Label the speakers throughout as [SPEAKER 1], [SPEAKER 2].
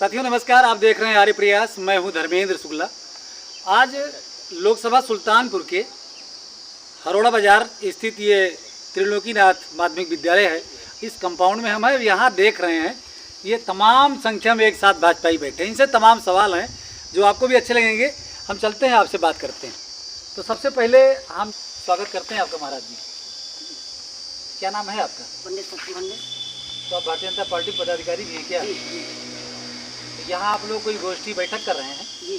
[SPEAKER 1] साथियों नमस्कार, आप देख रहे हैं आर्य प्रयास। मैं हूं धर्मेंद्र शुक्ला। आज लोकसभा सुल्तानपुर के हरोड़ा बाजार स्थित ये त्रिलोकीनाथ माध्यमिक विद्यालय है। इस कंपाउंड में हम हैं। यहाँ देख रहे हैं ये तमाम संख्या में एक साथ भाजपाई बैठे हैं। इनसे तमाम सवाल हैं जो आपको भी अच्छे लगेंगे। हम चलते हैं, आपसे बात करते हैं। तो सबसे पहले हम स्वागत करते हैं आपका महाराज जी। क्या नाम है आपका?
[SPEAKER 2] पंडित सत्य पंडित।
[SPEAKER 1] तो आप भारतीय जनता पार्टी पदाधिकारी भी हैं क्या? यहाँ आप लोग कोई गोष्ठी बैठक कर रहे हैं
[SPEAKER 2] जी।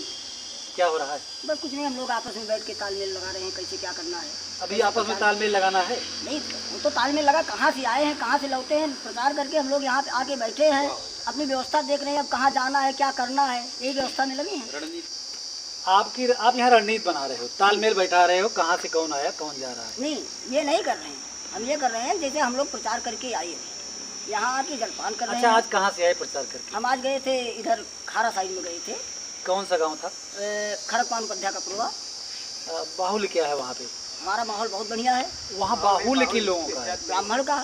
[SPEAKER 1] क्या हो रहा है?
[SPEAKER 2] बस कुछ नहीं, हम लोग आपस में बैठ के तालमेल लगा रहे हैं कैसे क्या करना है।
[SPEAKER 1] अभी आपस में तालमेल लगाना है?
[SPEAKER 2] नहीं, वो तो तालमेल लगा, कहाँ से आए हैं कहाँ से लौटे हैं, प्रचार करके हम लोग यहाँ पे आके बैठे हैं, अपनी व्यवस्था देख रहे हैं। अब कहाँ जाना है क्या करना है, यही व्यवस्था में लगे हैं।
[SPEAKER 1] आप यहाँ रणनीति बना रहे हो, तालमेल बैठा रहे हो, कहाँ से कौन आया कौन जा रहा है?
[SPEAKER 2] नहीं, ये नहीं कर रहे हैं। हम ये कर रहे हैं जैसे हम लोग प्रचार करके आए हैं, यहाँ आके जलपान कर रहे हैं।
[SPEAKER 1] अच्छा, आज कहाँ से आए प्रचार करके?
[SPEAKER 2] हम आज गए थे इधर खारा साइड में गए थे।
[SPEAKER 1] कौन सा गाँव था?
[SPEAKER 2] खड़कपान उपाध्याय का पूर्वा।
[SPEAKER 1] बाहुल्य क्या है वहाँ पे?
[SPEAKER 2] हमारा माहौल बहुत बढ़िया है।
[SPEAKER 1] वहाँ बाहुल्य के लोगों का है?
[SPEAKER 2] ब्राह्मण का।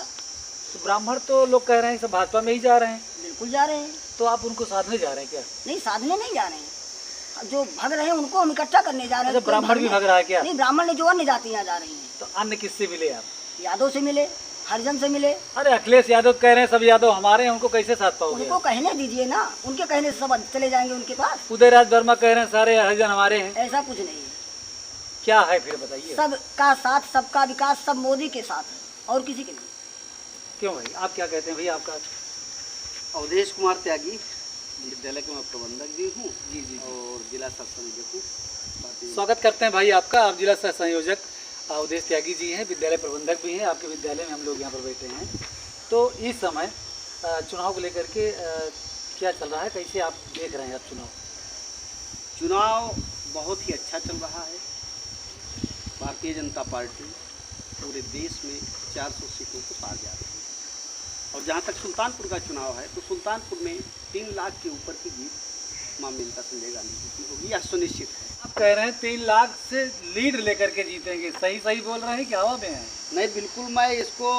[SPEAKER 1] तो ब्राह्मण तो लोग कह रहे हैं सब भाजपा में ही जा रहे हैं।
[SPEAKER 2] बिल्कुल जा रहे हैं।
[SPEAKER 1] तो आप उनको साधने जा रहे हैं क्या?
[SPEAKER 2] नहीं, साधने नहीं जा रहे हैं, जो भग रहे हैं उनको हम इकट्ठा करने जा रहे हैं।
[SPEAKER 1] अच्छा, ब्राह्मण भी भग रहा है क्या?
[SPEAKER 2] नहीं, ब्राह्मण ने जो अन्य जातियाँ जा रही हैं।
[SPEAKER 1] तो अन्य किससे मिले आप?
[SPEAKER 2] यादव से मिले, हरिजन से मिले।
[SPEAKER 1] अरे अखिलेश यादव कह रहे हैं सब यादव हमारे हैं, उनको कैसे साथ पाओगे?
[SPEAKER 2] उनको कहने दीजिए ना, उनके कहने से सब चले जाएंगे उनके पास।
[SPEAKER 1] उदयराज वर्मा कह रहे हैं सारे हरिजन हमारे हैं।
[SPEAKER 2] ऐसा कुछ नहीं है।
[SPEAKER 1] क्या है फिर बताइए?
[SPEAKER 2] सबका साथ, सबका विकास, सब मोदी के साथ है और किसी के नहीं।
[SPEAKER 1] क्यों भाई, आप क्या कहते हैं भाई? आपका?
[SPEAKER 3] अवधेश कुमार त्यागी, विद्यालय के मैं प्रबंधक भी हूँ
[SPEAKER 1] जी जी,
[SPEAKER 3] और जिला सह संयोजक हूँ।
[SPEAKER 1] स्वागत करते हैं भाई आपका। आप जिला सह संयोजक अवधेश त्यागी जी हैं, विद्यालय प्रबंधक भी हैं। आपके विद्यालय में हम लोग यहाँ पर बैठे हैं। तो इस समय चुनाव को लेकर के क्या चल रहा है, कैसे आप देख रहे हैं आप चुनाव?
[SPEAKER 3] चुनाव बहुत ही अच्छा चल रहा है। भारतीय जनता पार्टी पूरे देश में 400 सीटों को पार जा रही है। और जहाँ तक सुल्तानपुर का चुनाव है तो सुल्तानपुर में 3 लाख के ऊपर की जीत मां मेनका संजय गांधी जी की होगी, यह सुनिश्चित है।
[SPEAKER 1] आप कह रहे हैं 3 लाख से लीड लेकर के जीतेंगे, सही सही बोल रहे हैं कि हवा में है?
[SPEAKER 3] नहीं, बिल्कुल मैं इसको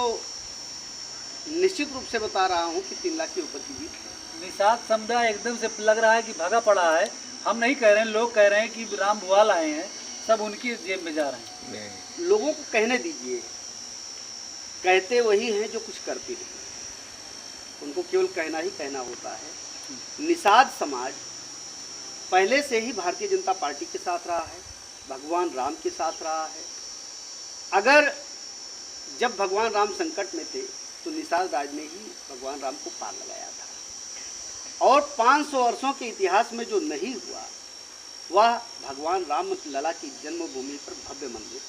[SPEAKER 3] निश्चित रूप से बता रहा हूँ कि 3 लाख के ऊपर की जीत है।
[SPEAKER 1] निषाद समुदाय एकदम से लग रहा है कि भगा पड़ा है। हम नहीं कह रहे हैं, लोग कह रहे हैं कि राम भुआल आए हैं, सब उनकी जेब में जा रहे हैं।
[SPEAKER 3] लोगों को कहने दीजिए, कहते वही हैं जो कुछ करते नहीं। उनको केवल कहना ही कहना होता है। निषाद समाज पहले से ही भारतीय जनता पार्टी के साथ रहा है, भगवान राम के साथ रहा है। अगर जब भगवान राम संकट में थे तो निषाद राज ने ही भगवान राम को पार लगाया था। और 500 वर्षों के इतिहास में जो नहीं हुआ वह भगवान राम लला की जन्मभूमि पर भव्य मंदिर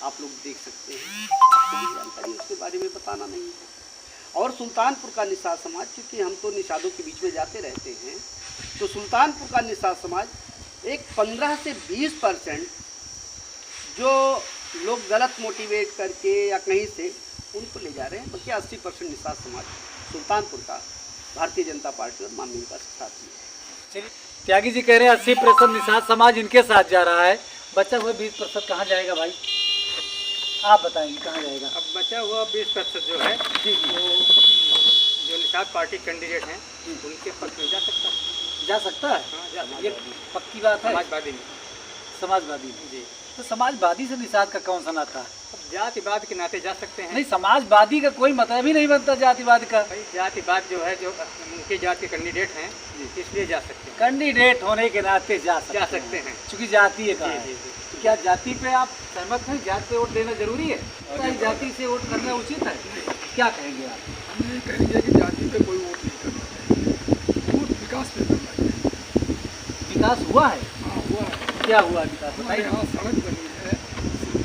[SPEAKER 3] आप लोग देख सकते हैं। आपको भी जानकारी उसके बारे में बताना नहीं है। और सुल्तानपुर का निषाद समाज, क्योंकि हम तो निषादों के बीच में जाते रहते हैं, तो सुल्तानपुर का निषाद समाज एक 15 से 20% जो लोग गलत मोटिवेट करके या कहीं से उनको ले जा रहे हैं, बल्कि 80% निषाद समाज सुल्तानपुर का भारतीय जनता पार्टी और मां मेनका के साथ ही है।
[SPEAKER 1] त्यागी जी कह रहे हैं 80% निषाद समाज इनके साथ जा रहा है, बचा हुआ 20% कहाँ जाएगा भाई? आप बताएंगे कहाँ जाएगा?
[SPEAKER 4] अब बचा हुआ 20% जो है
[SPEAKER 1] जी जी,
[SPEAKER 4] वो जो निषाद पार्टी कैंडिडेट हैं उनके पक्ष में जा सकता है।
[SPEAKER 1] जा सकता है?
[SPEAKER 4] हाँ, जा सकता
[SPEAKER 1] ये
[SPEAKER 4] है।
[SPEAKER 1] पक्की बात है।
[SPEAKER 4] समाजवादी में।
[SPEAKER 1] समाजवादी में?
[SPEAKER 4] जी।
[SPEAKER 1] तो समाजवादी से निषाद का कौन सा नाता है?
[SPEAKER 4] अब जातिवाद के नाते जा सकते हैं।
[SPEAKER 1] नहीं, समाजवादी का कोई मतलब ही नहीं बनता जातिवाद का।
[SPEAKER 4] भाई जातिवाद जो है, जो उनके जाति के कैंडिडेट हैं इसलिए जा सकते हैं।
[SPEAKER 1] कैंडिडेट होने के नाते जा सकते हैं, क्योंकि जाति का है।
[SPEAKER 4] जी, जी।
[SPEAKER 1] तो क्या जाति पे आप सहमत हैं? जाति पे वोट देना जरूरी है? क्या जाति से वोट करना उचित है? क्या कहेंगे आप?
[SPEAKER 5] हम ये कहेंगे कि जाति पे कोई वोट नहीं करना चाहिए, वोट विकास पे करना चाहिए।
[SPEAKER 1] विकास हुआ है?
[SPEAKER 5] हाँ, हुआ है।
[SPEAKER 1] क्या हुआ विकास
[SPEAKER 5] हमारे
[SPEAKER 1] बताइए।
[SPEAKER 5] यहाँ सड़क बनी है,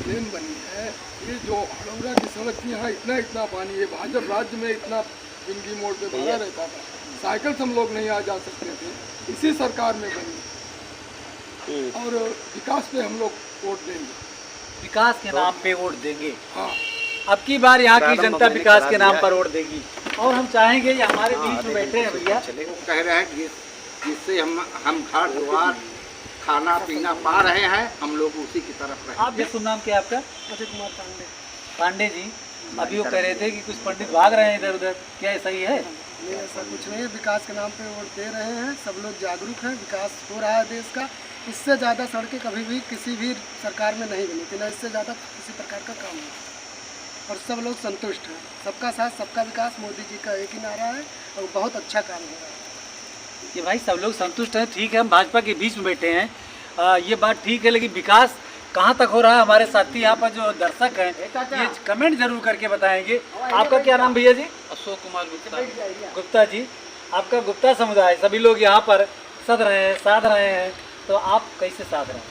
[SPEAKER 5] लेन बनी है। ये जो हड़ौरा की सड़क थी, यहाँ इतना इतना पानी है। भाजपा राज्य में इतना बिंगी मोड़ पे भरा रहता था, साइकिल से हम लोग नहीं आ जा सकते थे, इसी सरकार में बनी। और विकास पे हम लोग वोट देंगे।
[SPEAKER 1] विकास के नाम पे वोट देंगे?
[SPEAKER 5] हाँ,
[SPEAKER 1] अब की बार यहाँ की जनता विकास के नाम पर वोट देगी। और हम चाहेंगे ये हमारे बीच में बैठे हैं भैया,
[SPEAKER 6] वो कह रहे हैं जिससे हम घर द्वार खाना पीना पा रहे हैं, हम लोग उसी की तरफ रहे।
[SPEAKER 1] आप जिस नाम क्या है आपका?
[SPEAKER 2] अजय कुमार पांडे।
[SPEAKER 1] पांडे जी, अभी वो कह रहे थे कि कुछ पंडित भाग रहे हैं इधर उधर, क्या सही है?
[SPEAKER 7] नहीं ऐसा कुछ नहीं है, विकास के नाम पे वोट दे रहे हैं, सब लोग जागरूक हैं, विकास हो रहा है देश का। इससे ज़्यादा सड़कें कभी भी किसी भी सरकार में नहीं बनी थी, ना इससे ज़्यादा किसी प्रकार का काम नहीं, और सब लोग संतुष्ट हैं। सबका साथ सबका विकास मोदी जी का एक ही नारा है और बहुत अच्छा काम हो रहा है।
[SPEAKER 1] कि भाई सब लोग संतुष्ट हैं, ठीक है, हम भाजपा के बीच में बैठे हैं, ये बात ठीक है, लेकिन विकास कहाँ तक हो रहा है? हमारे साथी यहाँ पर जो दर्शक हैं ये कमेंट जरूर करके बताएंगे। आपका क्या नाम भैया जी?
[SPEAKER 6] अशोक कुमार गुप्ता।
[SPEAKER 1] गुप्ता जी, आपका गुप्ता समुदाय, सभी लोग यहाँ पर सद रहे हैं, साध रहे हैं, तो आप कैसे साध रहे हैं?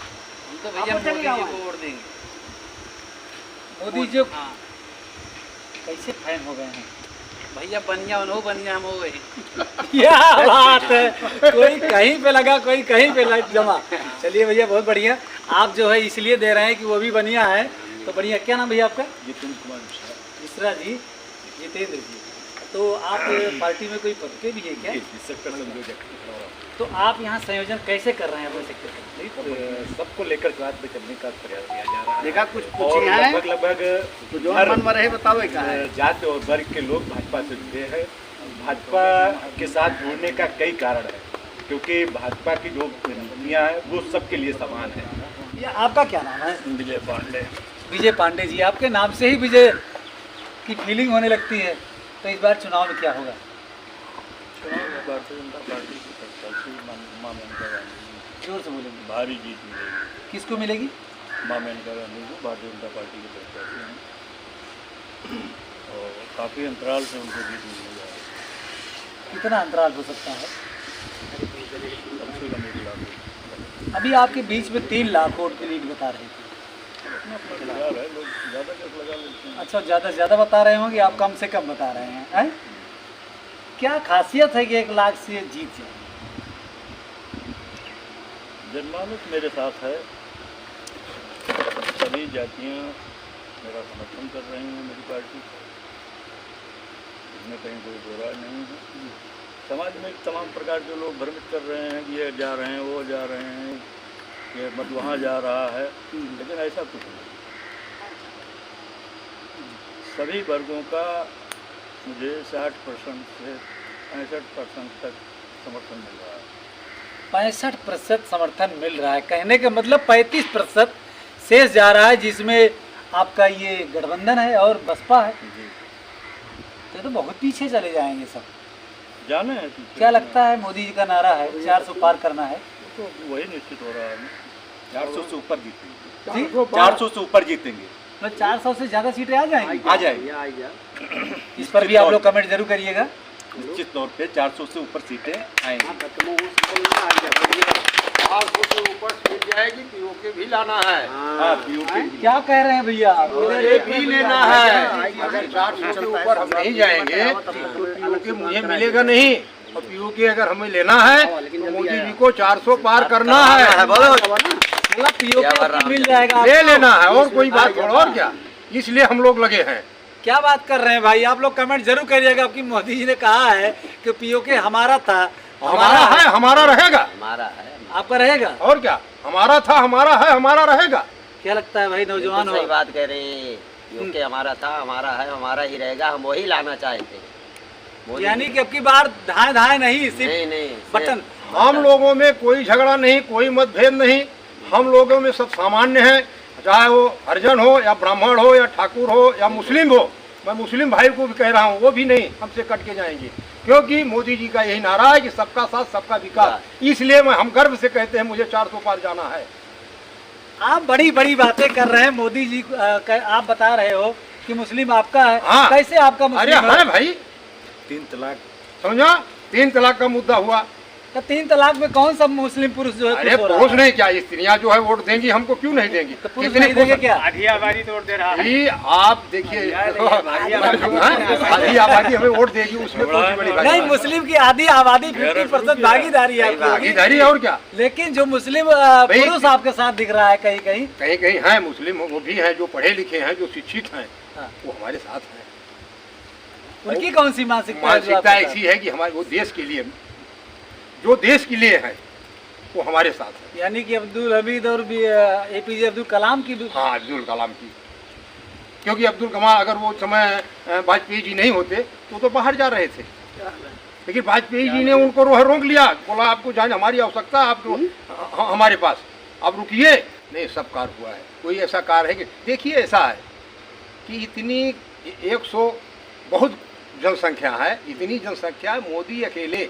[SPEAKER 6] हम तो भैया मोदी जी को वोट देंगे।
[SPEAKER 1] मोदी जी कैसे फैन हो गए हैं?
[SPEAKER 6] भैया बनिया हो बनिया हम हो गए।
[SPEAKER 1] क्या बात है, कोई कहीं पे लगा, कोई कहीं पे लग जमा। चलिए भैया बहुत बढ़िया, आप जो है इसलिए दे रहे हैं कि वो भी बढ़िया है, तो बढ़िया। क्या नाम भैया आपका?
[SPEAKER 8] जितेंद्र कुमार
[SPEAKER 1] मिश्रा जी, जितेंद्र जी। तो आप पार्टी में कोई पद के भी है क्या?
[SPEAKER 8] सेक्टर संयोजक।
[SPEAKER 1] तो आप यहाँ संयोजन कैसे कर रहे हैं अपने सेक्टर का?
[SPEAKER 8] सबको लेकर बात पे चलने का प्रयास किया जा रहा है।
[SPEAKER 3] देखा कुछ
[SPEAKER 8] और
[SPEAKER 3] पूछे हैं
[SPEAKER 8] लगभग
[SPEAKER 3] तो जो मन में रहे बताओ क्या है।
[SPEAKER 8] जाति और वर्ग के लोग भाजपा से जुड़े हैं। भाजपा के साथ जुड़ने का कई कारण है, क्योंकि भाजपा की जो नीतियाँ हैं वो सबके लिए समान है।
[SPEAKER 1] ये आपका क्या नाम है?
[SPEAKER 8] विजय पांडे।
[SPEAKER 1] विजय पांडे जी, आपके नाम से ही विजय की फीलिंग होने लगती है। तो इस बार चुनाव में क्या होगा?
[SPEAKER 8] भारतीय जनता पार्टी की प्रत्याशी मां मेनका गांधी
[SPEAKER 1] जोर से बोलेंगे।
[SPEAKER 8] भारी जीत मिलेगी।
[SPEAKER 1] किसको मिलेगी?
[SPEAKER 8] मां मेनका गांधी को भारतीय जनता पार्टी के प्रत्याशी हैं और काफ़ी अंतराल से उनको जीत मिलने जा रही है।
[SPEAKER 1] कितना अंतराल हो सकता है?
[SPEAKER 8] कम से कम 1 लाख।
[SPEAKER 1] अभी आपके बीच में 3 लाख वोट की लीड बता रहे थे।
[SPEAKER 8] अपना तैयार है, लोग ज़्यादा कैसे लगा लेते हैं।
[SPEAKER 1] अच्छा, ज़्यादा से ज़्यादा बता रहे होंगे, आप कम से कम बता रहे हैं। क्या खासियत है कि 1 लाख से जीत जाए?
[SPEAKER 8] जनमानस मेरे साथ है, सभी जातियाँ मेरा समर्थन कर रही हैं मेरी पार्टी को, इसमें कहीं कोई दो राय नहीं है। समाज में तमाम प्रकार के लोग भ्रमित कर रहे हैं कि ये जा रहे हैं, वो जा रहे हैं, ये मत वहाँ जा रहा है, लेकिन ऐसा कुछ नहीं। सभी वर्गों का मुझे 60% से 65% तक समर्थन मिल रहा है।
[SPEAKER 1] 65% समर्थन मिल रहा है, कहने का मतलब 35% शेष जा रहा है, जिसमें आपका ये गठबंधन है और बसपा है। तो बहुत पीछे चले जाएंगे सब,
[SPEAKER 8] जाने है
[SPEAKER 1] क्या लगता है? मोदी जी का नारा है 400 पार करना है,
[SPEAKER 8] तो वही निश्चित हो रहा है।
[SPEAKER 6] 400 से ऊपर जीतेंगे।
[SPEAKER 1] जी?
[SPEAKER 6] 400 से ऊपर जीतेंगे।
[SPEAKER 1] मतलब 400 से ज़्यादा सीटें आ जाएंगी।
[SPEAKER 6] आ जाएगी।
[SPEAKER 1] इस पर भी आप लोग कमेंट जरूर करिएगा।
[SPEAKER 6] निश्चित तौर पे 400 से ऊपर सीटें आएंगी।
[SPEAKER 5] 400 से ऊपर सीट जाएगी, पीओके भी लाना है।
[SPEAKER 6] हाँ, पीओके
[SPEAKER 1] क्या कह रहे हैं भैया?
[SPEAKER 5] ये भी लेना है। अगर 400 से ऊपर हम नहीं जाएंगे तो पीओके मुझे मिलेगा नहीं, और पीओके अगर हमें लेना है तो मोदी जी को 400 पार करना है।
[SPEAKER 1] मतलब पीओके मिल जाएगा,
[SPEAKER 5] ले लेना है, और कोई बात थोड़ा, और क्या। इसलिए हम लोग लगे हैं।
[SPEAKER 1] क्या बात कर रहे हैं भाई? आप लोग कमेंट जरूर करिएगा। आपकी मोदी जी ने कहा है कि पीओके हमारा था,
[SPEAKER 5] हमारा है, हमारा रहेगा।
[SPEAKER 1] आपका रहेगा।
[SPEAKER 5] और क्या, हमारा था, हमारा है, हमारा रहेगा।
[SPEAKER 1] क्या लगता है भाई नौजवान हो?
[SPEAKER 9] सही बात कह रहे हैं, क्योंकि हमारा था, हमारा है, हमारा ही रहेगा, हम वही लाना चाहते हैं।
[SPEAKER 1] यानी कि अब की बार धाए धाए नहीं, सिर्फ
[SPEAKER 9] नहीं
[SPEAKER 1] बटन।
[SPEAKER 5] हम लोगों में कोई झगड़ा नहीं, कोई मतभेद नहीं, हम लोगों में सब सामान्य है, चाहे वो हरिजन हो या ब्राह्मण हो या ठाकुर हो या मुस्लिम हो। मैं मुस्लिम भाई को भी कह रहा हूँ, वो भी नहीं हमसे कट के जाएंगे, क्योंकि मोदी जी का यही नारा है कि सबका साथ सबका विकास। इसलिए मैं हम गर्व से कहते हैं मुझे 400 पार जाना है।
[SPEAKER 1] आप बड़ी बड़ी बातें कर रहे हैं मोदी जी आप बता रहे हो कि मुस्लिम आपका है।
[SPEAKER 5] हाँ।
[SPEAKER 1] कैसे आपका
[SPEAKER 5] अरे
[SPEAKER 1] मुस्लिम
[SPEAKER 5] है भाई,
[SPEAKER 8] 3 तलाक।
[SPEAKER 5] समझा, 3 तलाक का मुद्दा हुआ।
[SPEAKER 1] तो 3 तलाक में कौन सा मुस्लिम पुरुष जो है
[SPEAKER 5] अरे
[SPEAKER 1] खुश हो रहा
[SPEAKER 5] पुरुष
[SPEAKER 1] है?
[SPEAKER 5] नहीं, क्या स्त्रियां जो है वोट देंगी हमको, क्यों नहीं देंगी?
[SPEAKER 1] तो पुरुष
[SPEAKER 5] कितने
[SPEAKER 1] नहीं देंगे क्या?
[SPEAKER 4] आधी आबादी तोड़ दे रहा है।
[SPEAKER 5] जी आप देखिए, आधी आबादी हमें वोट देगी, उसमें कोई बड़ी बात
[SPEAKER 1] नहीं, मुस्लिम की आधी आबादी 50% भागीदारी है आपकी।
[SPEAKER 5] भागीदारी, और क्या।
[SPEAKER 1] लेकिन जो मुस्लिम पुरुष आपके साथ दिख रहा है कहीं कहीं,
[SPEAKER 5] कहीं कहीं है मुस्लिम, वो भी हैं जो पढ़े लिखे हैं, जो शिक्षित हैं,
[SPEAKER 1] हाँ।
[SPEAKER 5] वो हमारे साथ हैं।
[SPEAKER 1] उनकी कौन सी मानसिकता है जो
[SPEAKER 5] मानसिकता
[SPEAKER 1] आपके
[SPEAKER 5] ऐसी है कि हमारे वो देश के लिए, जो देश के लिए है वो हमारे साथ है।
[SPEAKER 1] साथ? यानी कि अब्दुल हमीद और APJ अब्दुल कलाम की भी।
[SPEAKER 5] हाँ, अब्दुल कलाम की, क्योंकि अब्दुल कलाम अगर वो समय वाजपेयी जी नहीं होते तो बाहर जा रहे थे,
[SPEAKER 6] लेकिन वाजपेयी जी ने उनको रोक लिया, बोला आपको जहाँ हमारी आवश्यकता आपको हमारे पास, आप रुकिए। नहीं, सब कार्य हुआ है। कोई ऐसा कार्य है कि देखिए, ऐसा है कि इतनी 100 बहुत जनसंख्या है, इतनी जनसंख्या है, मोदी अकेले,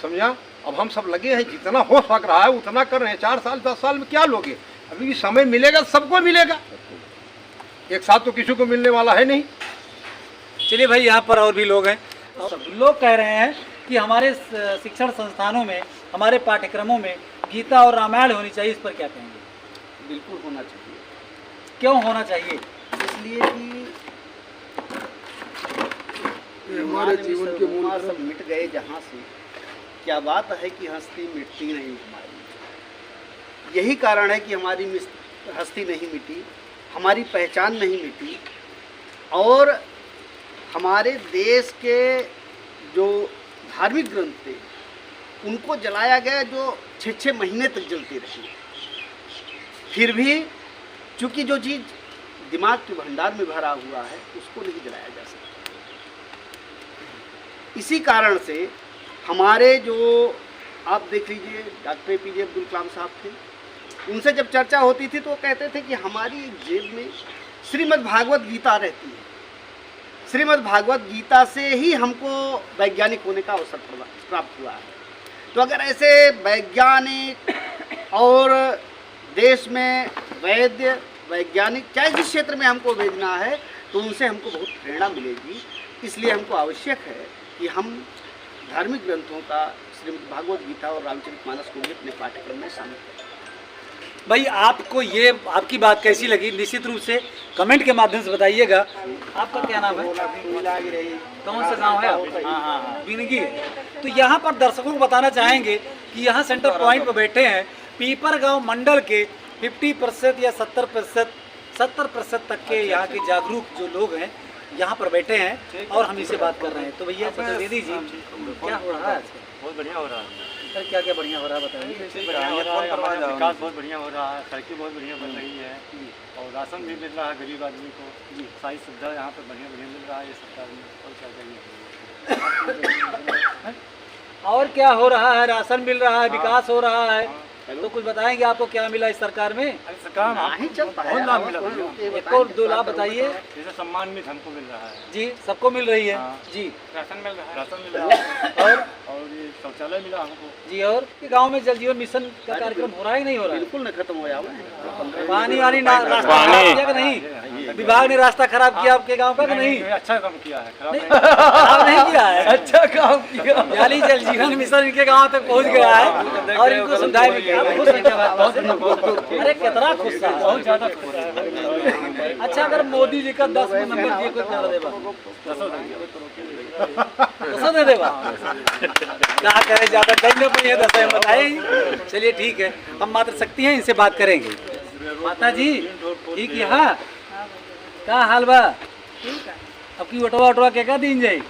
[SPEAKER 6] समझा। अब हम सब लगे हैं, जितना हो सक रहा है उतना कर रहे हैं। 4 साल 10 साल में क्या लोगे? अभी भी समय मिलेगा, सबको मिलेगा, एक साथ तो किसी को मिलने वाला है नहीं।
[SPEAKER 1] चलिए भाई, यहाँ पर और भी लोग हैं। और लोग कह रहे हैं कि हमारे शिक्षण संस्थानों में, हमारे पाठ्यक्रमों में गीता और रामायण होनी चाहिए, इस पर क्या कहेंगे?
[SPEAKER 3] बिल्कुल होना चाहिए।
[SPEAKER 1] क्यों होना चाहिए?
[SPEAKER 3] इसलिए कि
[SPEAKER 5] हमारे जीवन के मूल
[SPEAKER 3] सब मिट गए जहाँ से, क्या बात है कि हस्ती मिटती नहीं हमारी। यही कारण है कि हमारी हस्ती नहीं मिटी, हमारी पहचान नहीं मिटी, और हमारे देश के जो धार्मिक ग्रंथ थे उनको जलाया गया, जो 6-6 महीने तक जलते रहे। फिर भी चूँकि जो चीज़ दिमाग के भंडार में भरा हुआ है उसको नहीं जलाया जा सकता। इसी कारण से हमारे जो, आप देख लीजिए, डॉक्टर APJ अब्दुल कलाम साहब थे, उनसे जब चर्चा होती थी तो वो कहते थे कि हमारी जेब में श्रीमद् भागवत गीता रहती है, श्रीमद् भागवत गीता से ही हमको वैज्ञानिक होने का अवसर प्राप्त हुआ है। तो अगर ऐसे वैज्ञानिक और देश में वैद्य वैज्ञानिक चाहे जिस क्षेत्र में हमको भेजना है तो उनसे हमको बहुत प्रेरणा मिलेगी। इसलिए हमको आवश्यक है कि हम धार्मिक ग्रंथों का श्रीमद् भागवत गीता और रामचरितमानस को भी अपने पाठ्यक्रम में शामिल करें।
[SPEAKER 1] भाई, आपको ये आपकी बात कैसी लगी? निश्चित रूप से कमेंट के माध्यम से बताइएगा। आपका क्या नाम है? कौन सा गांव है आप? हाँ, बिनगी। तो यहाँ पर दर्शकों को बताना चाहेंगे कि यहाँ सेंटर पॉइंट पर बैठे हैं पीपर गांव मंडल के 50% या 70% तक के यहाँ के जागरूक जो लोग हैं यहाँ पर बैठे हैं और हम इसे बात कर रहे हैं। तो भैया चतुर्वेदी जी, क्या हो रहा है?
[SPEAKER 8] बहुत बढ़िया हो रहा है
[SPEAKER 1] सर, क्या क्या बढ़िया हो रहा है बताइए।
[SPEAKER 8] विकास बहुत बढ़िया हो रहा है, सड़कें बहुत बढ़िया बन रही है, और राशन भी मिल रहा है गरीब आदमी को, सारी सुविधा यहाँ पर बढ़िया बढ़िया मिल रहा है। ये सरकार में और क्या चाहिए?
[SPEAKER 1] और क्या हो रहा है? राशन मिल रहा है, विकास हो रहा है, तो कुछ बताएंगे आपको क्या मिला इस सरकार में?
[SPEAKER 8] सरकार बहुत लाभ मिला।
[SPEAKER 1] एक और 2 लाभ बताइए।
[SPEAKER 8] जैसे सम्मानित हमको मिल रहा है
[SPEAKER 1] जी, सबको मिल रही है जी।
[SPEAKER 8] राशन मिल रहा है, राशन मिल रहा है, और ये शौचालय मिला हमको
[SPEAKER 1] जी। और गांव में जल जीवन मिशन का कार्यक्रम हो रहा है कि नहीं हो रहा है?
[SPEAKER 3] बिल्कुल न खत्म हो जाए।
[SPEAKER 1] पानी वानी रास्ता खराब किया कि नहीं? विभाग ने रास्ता खराब किया आपके गांव का कि नहीं?
[SPEAKER 8] अच्छा काम किया है,
[SPEAKER 1] खराब नहीं किया है,
[SPEAKER 5] अच्छा काम किया।
[SPEAKER 1] यानी जल जीवन मिशन इनके गांव तक पहुंच गया है और इनको सुविधाएं भी। खुश है क्या बात? अरे कितना खुश है, बहुत ज्यादा खुश है। अच्छा, अगर मोदी जी का 10 नंबर दिए कोई कर देगा, 10 दे देगा? क्या करे, ज्यादा करने पर ये 10 बताए। चलिए ठीक है, हम मात्र शक्ति हैं, इनसे बात करेंगे। माता जी ठीक है? हाँ, क्या हाल बा? अब की वटवा क्या दिन जाई?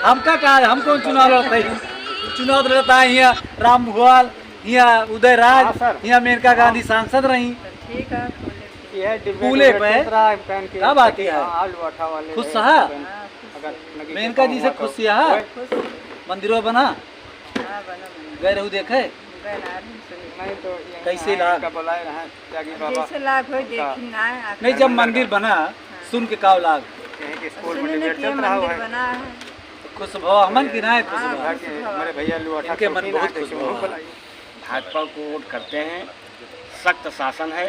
[SPEAKER 1] हमका कहा, हम कौन चुनाव लड़ता है? चुनाव लड़ता है यहाँ राम भुआल, यहाँ उदय राज, यहाँ मेनका गांधी सांसद रही। फूले पे क्या बात है? खुश है मेनका जी से? खुश है? मंदिरों बना गए रहू देखे? कैसे लाग? नहीं, जब मंदिर बना सुन के काव लाग? खुश भो हमन की ना खुश
[SPEAKER 4] हमारे भैया
[SPEAKER 1] इनके मन बहुत खुश भो।
[SPEAKER 10] भाजपा को वोट करते हैं, सख्त शासन है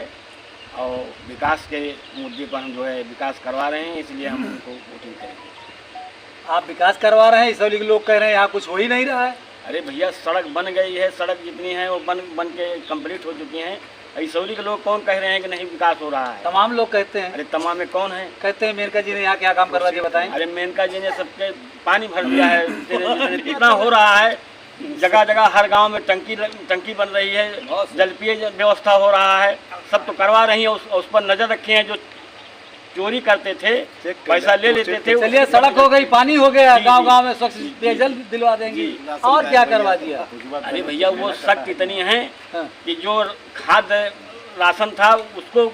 [SPEAKER 10] और विकास के मुद्दे पर हम जो है विकास करवा रहे हैं, इसलिए हम उनको वोटिंग करेंगे।
[SPEAKER 1] आप विकास करवा रहे हैं, इसलिए लोग कह रहे हैं यहाँ कुछ हो ही नहीं रहा है।
[SPEAKER 10] अरे भैया, सड़क बन गई है, सड़क जितनी है वो बन के कंप्लीट हो चुकी हैं। इसौली के लोग कौन कह रहे हैं कि नहीं विकास हो रहा है?
[SPEAKER 1] तमाम लोग कहते हैं।
[SPEAKER 10] अरे तमाम में कौन है?
[SPEAKER 1] कहते हैं मेनका जी ने यहाँ क्या काम करवा दिया बताएं।
[SPEAKER 10] अरे मेनका जी ने सबके पानी भर दिया है, इतना हो रहा है, जगह जगह हर गांव में टंकी बन रही है, जलपेय व्यवस्था हो रहा है, सब तो करवा रही है। उस पर नजर रखे हैं, जो चोरी करते थे, पैसा ले लेते थे।
[SPEAKER 1] चलिए, सड़क हो गई, पानी हो गया, गांव-गांव में स्वच्छ पेयजल दिलवा देंगे, और क्या करवा दिया?
[SPEAKER 10] अरे भैया, वो सख्त इतनी है कि जो खाद्य राशन था उसको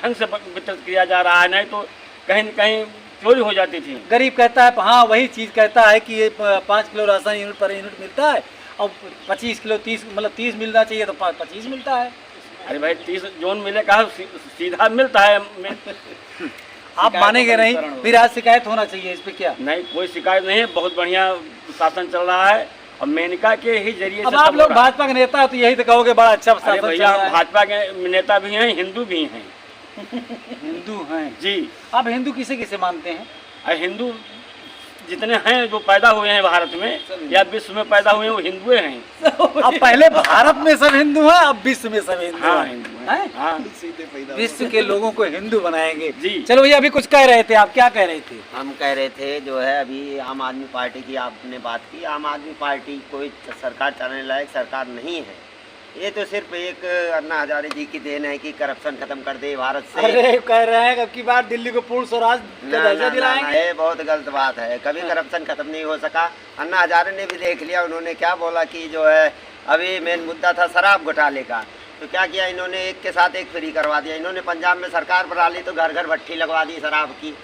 [SPEAKER 10] ढंग से वितरित किया जा रहा है, नहीं तो कहीं न कहीं चोरी हो जाती थी।
[SPEAKER 1] गरीब कहता है, हाँ वही चीज़ कहता है कि ये 5 kilo ration unit per unit मिलता है और 25 किलो 30 मतलब 30 मिलना चाहिए तो 25 मिलता है।
[SPEAKER 10] अरे भाई 30 जोन मिले कहा सीधा मिलता है।
[SPEAKER 1] आप मानेंगे नहीं, फिर आज शिकायत होना चाहिए इस पे क्या?
[SPEAKER 10] नहीं, कोई शिकायत नहीं है, बहुत बढ़िया शासन चल रहा है और मेनका के ही जरिए
[SPEAKER 1] अब आप लोग भाजपा के नेता तो यही तो कहोगे बड़ा अच्छा शासन चल
[SPEAKER 10] भैया,
[SPEAKER 1] रहा है।
[SPEAKER 10] भाजपा के नेता भी हैं, हिंदू भी हैं।
[SPEAKER 1] हिंदू हैं
[SPEAKER 10] जी।
[SPEAKER 1] आप हिंदू किसे किसे मानते हैं?
[SPEAKER 10] हिंदू जितने हैं जो पैदा हुए हैं भारत में या विश्व में पैदा हुए हैं वो हिंदू हैं।
[SPEAKER 1] अब पहले भारत में सब हिंदू हैं, अब विश्व में सब हिंदू
[SPEAKER 10] हाँ,
[SPEAKER 1] हैं।
[SPEAKER 10] हिंदू हैं।
[SPEAKER 1] हैं?
[SPEAKER 10] हाँ।
[SPEAKER 1] विश्व के लोगों को हिंदू बनाएंगे।
[SPEAKER 10] जी।
[SPEAKER 1] चलो भैया, अभी कुछ कह रहे थे, आप क्या कह रहे थे?
[SPEAKER 9] हम कह रहे थे जो है अभी आम आदमी पार्टी की आपने बात की, आम आदमी पार्टी कोई सरकार चलाने लायक सरकार नहीं है। ये तो सिर्फ एक अन्ना हजारे जी की देन है कि करप्शन खत्म कर दे भारत से।
[SPEAKER 1] अरे कह रहे हैं अब की बार दिल्ली को पूर्ण स्वराज का दर्जा दिलाएंगे।
[SPEAKER 9] ये बहुत गलत बात है, कभी करप्शन खत्म नहीं हो सका। अन्ना हजारे ने भी देख लिया, उन्होंने क्या बोला कि जो है अभी मेन मुद्दा था शराब घोटाले का, तो क्या किया इन्होंने, एक के साथ एक फ्री करवा दिया। इन्होंने पंजाब में सरकार बना ली तो घर घर भट्ठी लगवा दी शराब की।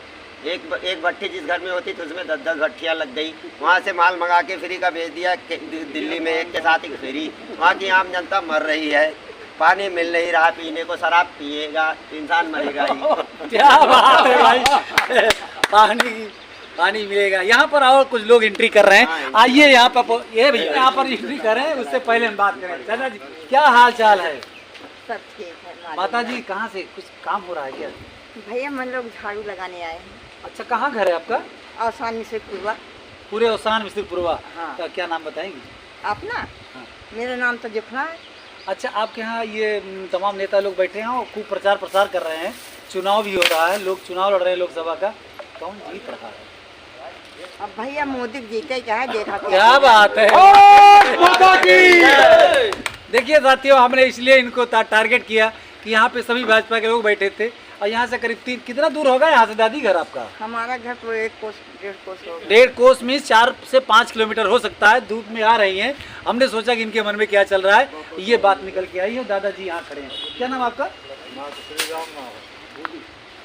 [SPEAKER 9] एक भट्टी जिस घर में होती थी उसमें 10-10 भट्टियाँ लग गई। वहाँ से माल मंगा के फ्री का भेज दिया दिल्ली में, एक के साथ एक फ्री। वहाँ की आम जनता मर रही है, पानी मिल नहीं रहा पीने को, शराब पिएगा तो इंसान मरेगा ही।
[SPEAKER 1] क्या बात है भाई, पानी मिलेगा। यहाँ पर और कुछ लोग एंट्री कर रहे हैं, आइए यहाँ पर, ये भैया यहाँ पर एंट्री करें, उससे पहले हम बात करें। चाचा जी क्या हाल चाल है?
[SPEAKER 11] सब ठीक है।
[SPEAKER 1] माता जी कहाँ से कुछ काम हो रहा है क्या?
[SPEAKER 11] भैया हम लोग झाड़ू लगाने आए हैं।
[SPEAKER 1] अच्छा, कहाँ घर है आपका?
[SPEAKER 11] आसान मिश्र पूर्वा।
[SPEAKER 1] पूरे औसान मिश्र पूर्वा।
[SPEAKER 11] हाँ।
[SPEAKER 1] तो क्या नाम बताएंगे
[SPEAKER 11] आप ना?
[SPEAKER 1] हाँ।
[SPEAKER 11] मेरा नाम तो जुफना है।
[SPEAKER 1] अच्छा, आपके यहाँ ये तमाम नेता लोग बैठे हैं और खूब प्रचार प्रसार कर रहे हैं, चुनाव भी हो रहा है, लोग चुनाव लड़ रहे हैं लोकसभा का, कौन जीत रहा है?
[SPEAKER 11] अब भैया मोदी जीते क्या है देखा।
[SPEAKER 1] क्या बात है। देखिए साथियों, हमने इसलिए इनको टारगेट किया कि यहाँ पे सभी भाजपा के लोग बैठे थे और यहाँ से करीब कितना दूर होगा यहाँ से दादी घर आपका?
[SPEAKER 11] हमारा घर तो 1 कोस 1.5 कोस होगा।
[SPEAKER 1] 1.5 कोस में 4 से 5 किलोमीटर हो सकता है। धूप में आ रही हैं, हमने सोचा कि इनके मन में क्या चल रहा है, ये बात निकल के आई है। दादाजी यहाँ खड़े हैं, क्या नाम आपका?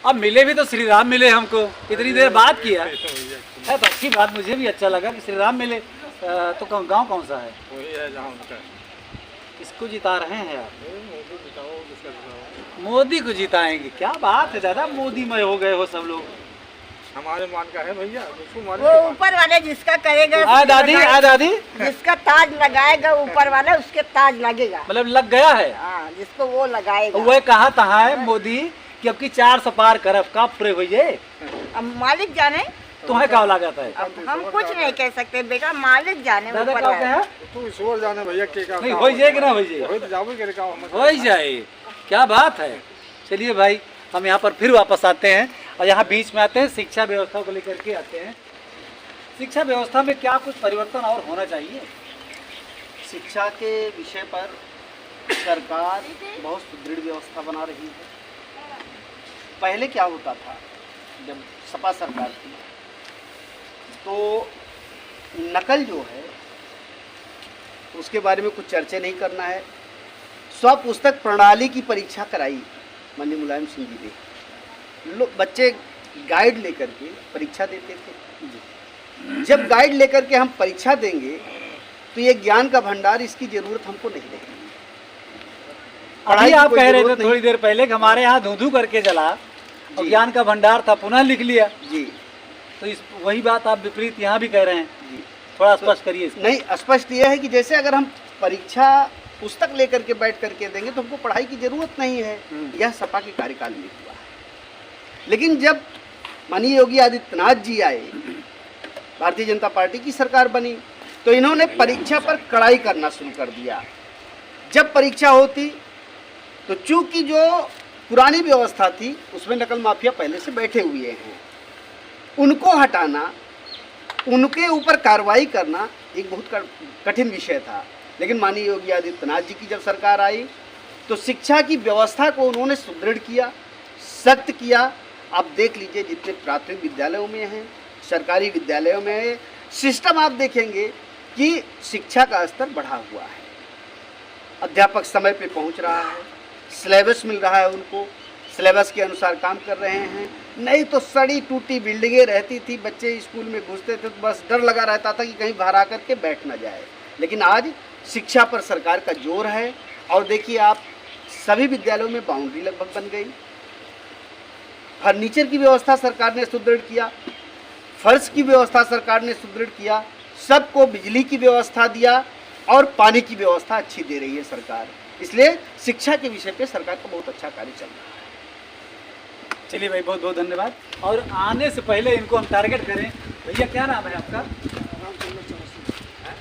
[SPEAKER 1] अब मिले भी तो श्री राम मिले हमको, इतनी देर बात किया है तो अच्छी बात, मुझे भी अच्छा लगा कि श्री राम मिले। तो गांव कौन सा है?
[SPEAKER 5] वही है जहाँ उनका।
[SPEAKER 1] किसको जिता रहे हैं आप? मोदी को जिताएंगे। क्या बात है दादा, मोदी में हो गए हो सब लोग।
[SPEAKER 5] हमारे मान का है भैया,
[SPEAKER 11] वो ऊपर वाले जिसका करेगा।
[SPEAKER 1] दादी
[SPEAKER 11] जिसका ताज लगाएगा ऊपर वाला, उसके ताज लगेगा।
[SPEAKER 1] मतलब लग गया है।
[SPEAKER 11] हाँ, जिसको वो लगाएगा।
[SPEAKER 1] वह कहा था है मोदी कि अब की 400 पार करब का पूरे हुए।
[SPEAKER 11] अब मालिक जाने,
[SPEAKER 1] तुम्हें क्या लागत है?
[SPEAKER 11] अब हम कुछ नहीं कह सकते बेटा, मालिक जाने।
[SPEAKER 1] दादा क्या है?
[SPEAKER 5] तू ईश्वर जाने भैया के का
[SPEAKER 1] नहीं हो जाए कि ना हो जाए? हो ही जाए। क्या बात है। चलिए भाई, हम यहाँ पर फिर वापस आते हैं और यहाँ बीच में आते हैं, शिक्षा व्यवस्था को लेकर के आते हैं। शिक्षा व्यवस्था में क्या कुछ परिवर्तन और होना चाहिए?
[SPEAKER 3] शिक्षा के विषय पर सरकार बहुत सुदृढ़ व्यवस्था बना रही है। पहले क्या होता था, जब सपा सरकार थी तो नकल जो है उसके बारे में कुछ चर्चा नहीं करना है। स्व पुस्तक प्रणाली की परीक्षा कराई माननीय मुलायम सिंह जी ने। लोग बच्चे गाइड लेकर के परीक्षा देते थे। जब गाइड लेकर के हम परीक्षा देंगे तो ये ज्ञान का भंडार, इसकी जरूरत हमको नहीं रहेगी।
[SPEAKER 1] अभी आप कह रहे थे थोड़ी देर पहले कि हमारे यहाँ धू-धू करके जला और ज्ञान का भंडार था, पुनः लिख लिया
[SPEAKER 3] जी।
[SPEAKER 1] तो इस वही बात आप विपरीत यहाँ भी कह रहे हैं जी। थोड़ा स्पष्ट करिए।
[SPEAKER 3] नहीं, स्पष्ट यह है कि जैसे अगर हम परीक्षा पुस्तक लेकर के बैठ करके देंगे तो हमको पढ़ाई की जरूरत नहीं है। यह सपा के कार्यकाल में हुआ है। लेकिन जब माननीय योगी आदित्यनाथ जी आए, भारतीय जनता पार्टी की सरकार बनी, तो इन्होंने परीक्षा पर कड़ाई करना शुरू कर दिया। जब परीक्षा होती तो चूंकि जो पुरानी व्यवस्था थी उसमें नकल माफिया पहले से बैठे हुए हैं, उनको हटाना, उनके ऊपर कार्रवाई करना एक बहुत कठिन विषय था। लेकिन माननीय योगी आदित्यनाथ जी की जब सरकार आई तो शिक्षा की व्यवस्था को उन्होंने सुदृढ़ किया, सख्त किया। आप देख लीजिए, जितने प्राथमिक विद्यालयों में हैं, सरकारी विद्यालयों में है, सिस्टम आप देखेंगे कि शिक्षा का स्तर बढ़ा हुआ है। अध्यापक समय पे पहुंच रहा है, सिलेबस मिल रहा है उनको, सिलेबस के अनुसार काम कर रहे हैं। नहीं तो सड़ी टूटी बिल्डिंगें रहती थी, बच्चे स्कूल में घुसते थे तो बस डर लगा रहता था कि कहीं बाहर आकर के बैठ ना जाए। लेकिन आज शिक्षा पर सरकार का जोर है और देखिए आप सभी विद्यालयों में बाउंड्री लगभग बन गई, फर्नीचर की व्यवस्था सरकार ने सुदृढ़ किया, फर्श की व्यवस्था सरकार ने सुदृढ़ किया, सबको बिजली की व्यवस्था दिया और पानी की व्यवस्था अच्छी दे रही है सरकार। इसलिए शिक्षा के विषय पे सरकार का बहुत अच्छा कार्य चल रहा है।
[SPEAKER 1] चलिए भाई, बहुत बहुत धन्यवाद। और आने से पहले इनको हम टारगेट करें। भैया क्या नाम है आपका?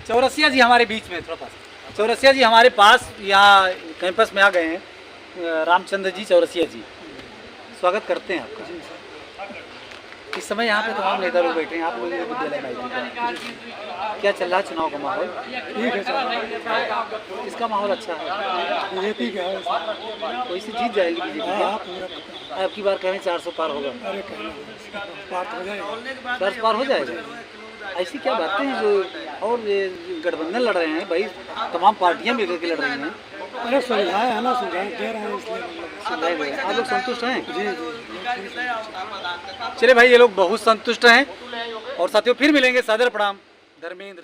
[SPEAKER 1] चौरसिया जी हमारे बीच में, थोड़ा पास। चौरसिया जी हमारे पास यहाँ कैंपस में आ गए हैं। रामचंद्र जी चौरसिया जी, स्वागत करते हैं आपका। इस समय यहाँ पे तमाम नेता लोग बैठे हैं, आप लोग विद्यालय में आए। क्या चल रहा है चुनाव का माहौल?
[SPEAKER 7] ठीक है,
[SPEAKER 1] इसका माहौल अच्छा है।
[SPEAKER 7] बीजेपी का है,
[SPEAKER 1] कोई सी जीत जाएगी बीजेपी? आपकी बार कह रहे हैं 400 पार होगा।
[SPEAKER 7] अरे बात हो जाएगा,
[SPEAKER 1] 400 पार हो जाएगा। ऐसी क्या बातें हैं जो और ये गठबंधन लड़ रहे हैं भाई, तमाम पार्टियां मिलकर के लड़ रही हैं।
[SPEAKER 7] अरे सुविधाएं है ना, सुविधाएं दे रहे हैं इसलिए
[SPEAKER 1] आप लोग संतुष्ट हैं? जी। चलिए भाई, ये लोग बहुत संतुष्ट हैं। और साथियों फिर मिलेंगे। सादर प्रणाम, धर्मेंद्र।